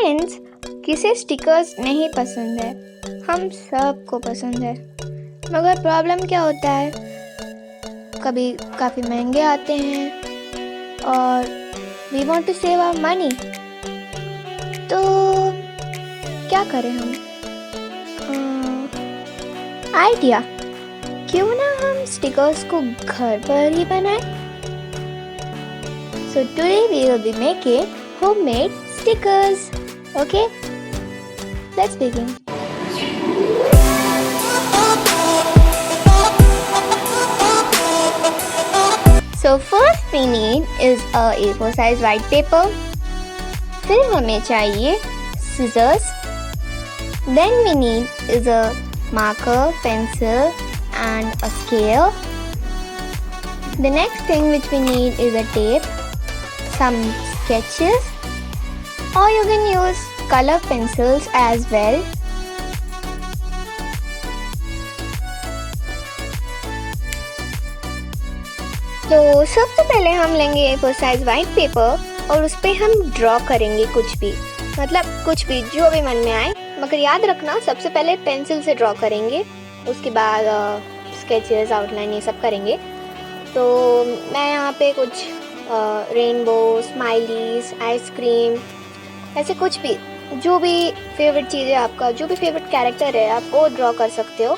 Friends, किसे stickers नहीं पसंद है? हम सबको पसंद है, मगर प्रॉब्लम क्या होता है, कभी काफ़ी महंगे आते हैं और we want to save our money. तो क्या करें हम? आइडिया, क्यों ना हम स्टिकर्स को घर पर ही बनाएं? So today we will be making homemade stickers. Okay, let's begin. So first we need is a A4 size white paper. फिर हमें चाहिए scissors. Then we need is a marker, pencil and a scale. The next thing which we need is a tape, some sketches, or you can use color pencils as well. तो सबसे पहले हम लेंगे A4 size white paper और उस पर हम draw करेंगे कुछ भी, मतलब कुछ भी जो भी मन में आए, मगर याद रखना सबसे पहले पेंसिल से ड्रॉ करेंगे, उसके बाद स्केचेस, आउटलाइन ये सब करेंगे। तो मैं यहाँ पे कुछ रेनबो, स्माइलीज, आइसक्रीम, ऐसे कुछ भी, जो भी फेवरेट चीज़ है आपका, जो भी फेवरेट कैरेक्टर है आप वो ड्रॉ कर सकते हो।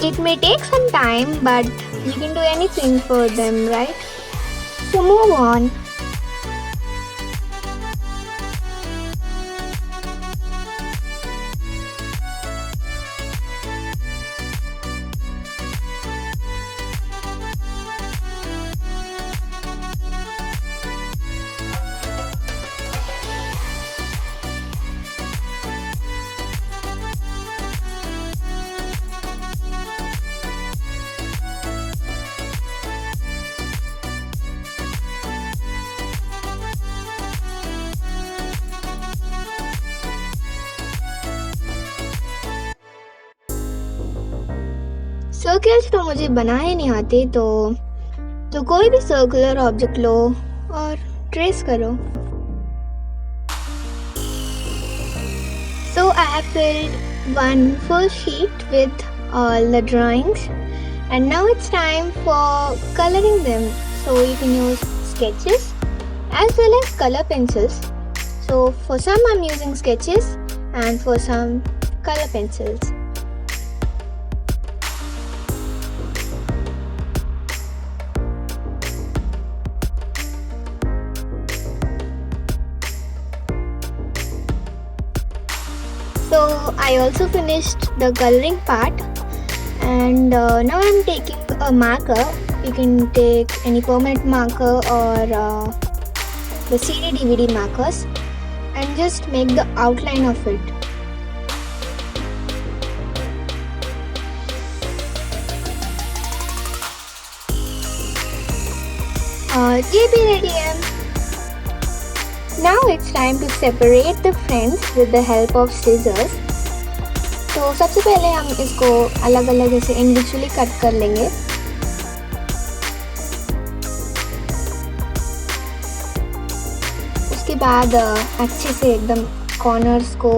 It may take some time, but you can do anything for them, right? So move on. Circles तो मुझे बनाए नहीं आते, तो कोई भी सर्कुलर ऑब्जेक्ट लो और ट्रेस करो। So I have filled one full sheet with all the drawings, and now it's time for coloring them. So you can use sketches as well as color pencils. So for some I'm using sketches and for some color pencils. So I also finished the coloring part, and now I'm taking a marker. You can take any permanent marker or the CD DVD markers and just make the outline of it. ये भी ready है. Now it's time to separate the friends with the help of scissors. तो सबसे पहले हम इसको अलग अलग ऐसे इंडिविजुअली कट कर लेंगे। उसके बाद अच्छे से एकदम कॉर्नर्स को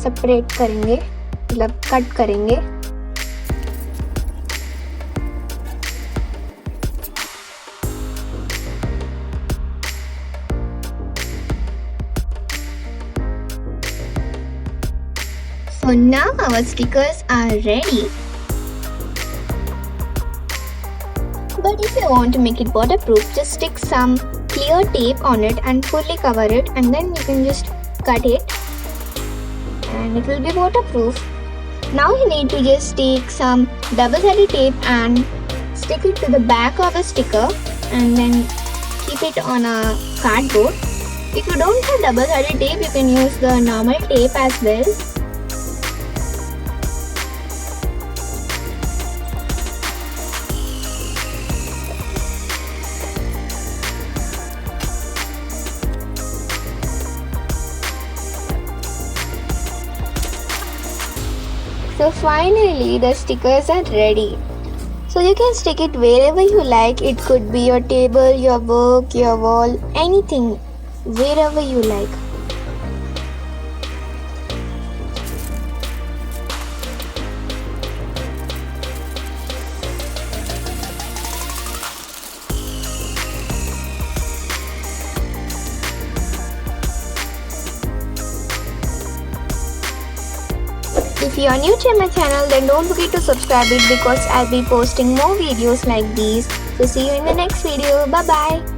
सेपरेट करेंगे, मतलब कट करेंगे। So now our stickers are ready. But if you want to make it waterproof, just stick some clear tape on it and fully cover it, and then you can just cut it and it will be waterproof. Now you need to just take some double-sided tape and stick it to the back of the sticker and then keep it on a cardboard. If you don't have double-sided tape, you can use the normal tape as well. So finally the stickers are ready. So you can stick it wherever you like. It could be your table, your work, your wall, anything, wherever you like. If you are new to my channel, then don't forget to subscribe it because I'll be posting more videos like these. So see you in the next video. Bye bye.